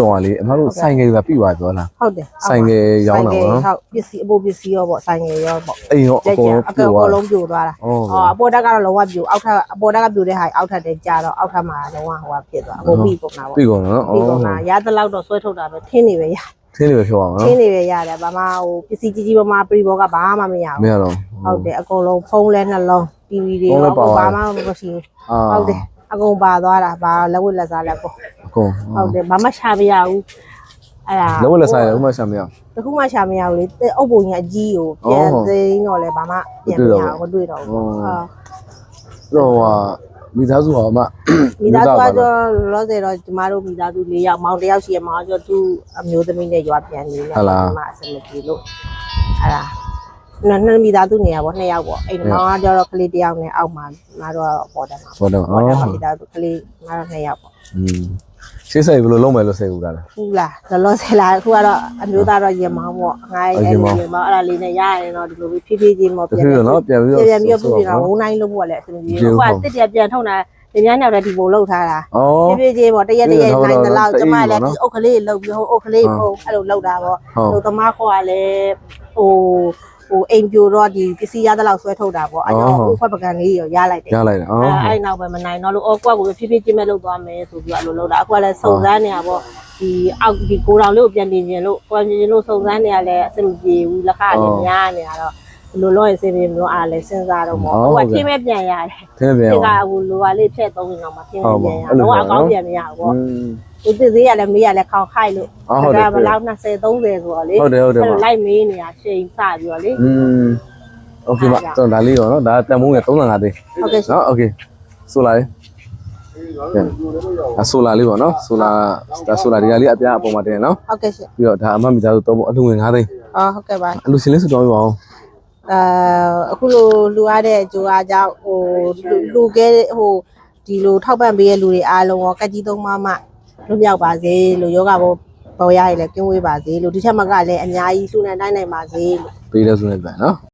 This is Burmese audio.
တော်လေအမတို့ဆိုင်ငယ်ကပြသွားပြောလား ဟုတ်တယ် ဆိုင်ငယ်ရောင်းတာပေါ့နော် ဟုတ်ပစ္စည်းအပေါ်ပစ္စည်းရောပေါ့ဆိုင်ငယ်ရောပေါ့ အိမ်ရောအကုန် အကုန်လုံးပြိုသွားတာ ဟုတ် အပေါ်တက်ကတော့လောကပြိုအောက်ထပ်အပေါ်တက်ကပြိုတဲ့ဟာအောက်ထပ်တဲ့ကြာတော့အောက်ထပ်မှာလောကဟိုကဖြစ်သွားအပေါ်ပြီးကုန်တာပေါ့ ပြီကုန်နော် ပြီးကုန်တာရသလောက်တော့ဆွဲထုတ်တာပဲထင်းနေပဲရ ထင်းနေပဲဖြောအောင် ထ နော် င်းနေပဲရတယ်ဘာမှဟိုပစ္စည်းကြီးကြီးပါပရိဘောကဘာမှမရ မ ဘူး ရတော့ ဟုတ်တယ်အကုန်လုံးဖုန်းလဲနှလုံး TV တွေရောဘာမှမရှိဘူးဟုတ်တယ်အကုန်ပါသွားတာဘာလက်ဝတ်လက်စားလက်ပေါ့ အကုန် ဟုတ်တယ်ဘာမှရှာမရဘူးအဲ့ဒါ လောလက်ဆိုင်ဥမရှာမရ တခုမှရှာမရဘူးလေအုပ်ပုံကြီးအကြီးကိုပြန်သိမ်းတော့လဲဘာမှပြန်မရဘူးမတွေ့တော့ဘူးဟုတ် တော့ဟာမိသားစုဟောအမ မိသားစုကတော့လောဆယ်တော့ကျမတို့မိသားစု၄ယောက်မောင်တစ်ယောက်ရှိရမောင်ကျော်သူ့အမျိုးသမီးနဲ့ရွာပြန်နေတယ်ဒီမှာအစမပြေလို့အဲ့ဒါနှစ်မိသားစုနေရပေါ့2ယောက်ပေါ့အဲ့မောင်ကကျတော့ကလေးတစ်ယောက်နဲ့အောက်မှာငါတို့ပေါ်တယ်မှာ ပေါ်တော့ ပေါ်တယ်မှာမိသားစုကလေးငါတို့2ယောက်ပေါ့ ရှေ့ဆိုင်ဘယ်လိုလုပ်မယ်လို့စိတ်ကူတာလဲ ဟုတ်လားလောဆယ်လာအခုကတော့အမျိုးသားတော့ရင်မောင်းပေါ့ငါအဲ့ရင်မောင်းအဲ့ဒါလေးနဲ့ရရင်တော့ဒီလိုဖြည်းဖြည်းချင်းပေါ့ပြန်ပြီးတော့ပြန်ပြီးတော့ဝုန်းတိုင်းလုပ်ဖို့လည်းအဆင်ပြေဘူးအခုကတစ်တရပြန်ထုံတာဒီများနောက်လည်းဒီပုံလောက်ထားတာဖြည်းဖြည်းချင်းပေါ့တရက်နိုင်သလောက်ကျမလည်းဒီအုတ်ကလေးလောက်ပြီးဟိုအုတ်ကလေးဟိုအဲ့လိုလောက်တာပေါ့ဟိုသမားခေါ်ကလည်းဟိုအိမ်ပြိုတော့ဒီပစ္စည်းရတဲ့လောက်ဆွဲထုတ်တာပေါ့အဲ့တော့ဥခွက်ပကံလေးရောရလိုက်တယ်အဲ့နောက်ပဲမနိုင်တော့လို့အော်ကွက်ကိုဖြည်းဖြည်းချင်းပဲလောက်သွားမယ်ဆိုပြီးအဲ့လိုလောက်တာအခုကလည်းစုံစမ်းနေတာပေါ့ဒီအောက်ဒီကိုတောင်လေးကိုပြန်ပြင်ခြင်းလို့ပြန်ပြင်ခြင်းလို့စုံစမ်းနေရလဲအဆင်ပြေဘူးလက်ခလည်းများနေတာတော့ဘယ်လိုလုပ်ရင်စင်ပြေမလို့အားလဲစဉ်းစားတော့ပေါ့ဟိုကထင်းမဲ့ပြန်ရတယ်ထင်းကဟိုလိုပါလေးဖြည့်သုံးနေတော့မှထင်းမဲ့ပြန်ရတော့အကောင်းပြန်မရဘူးပေါ့ဒီသစ်သေးရလဲမေးရလဲခေါက်ခိုက်လို့ဒါဘလောက်20 30ဆိုတော့လေလိုက်မေးနေတာချိန်စပြီးတော့လေโอเคပါတော့ဒါလေးရောနော်ဒါတန်မိုးငယ်35သိန်းဟုတ်ကဲ့နော်โอเคဆိုလာလေးဆိုလာလေးပေါ့နော်ဆိုလာဒါဆိုလာဒီကလေးအပြားအပေါ်မှာတင်နော် ဟုတ်ကဲ့ရှင်ပြီးတော့ဒါအမမိသားစုသုံးဖို့အလှငွေ9သိန်းဟုတ်ကဲ့ပါအလှရှင်လေးစုတောင်းပြပါအောင်အခုလိုလူရတဲ့အကျိုးအားကြောင့်ဟိုလူခဲ့ဟိုဒီလိုထောက်ပံ့ပေးတဲ့လူတွေအားလုံးရောကကြီးသုံးမလွတ်မြောက်ပါစေလို့ယောဂဘောရရည်လည်းကင်းဝေးပါစေလို့ဒီထက်မှကလည်းအများကြီးစုနေတိုင်းနိုင်ပါစေလို့ပေးတဲ့စုနေပြန်နော်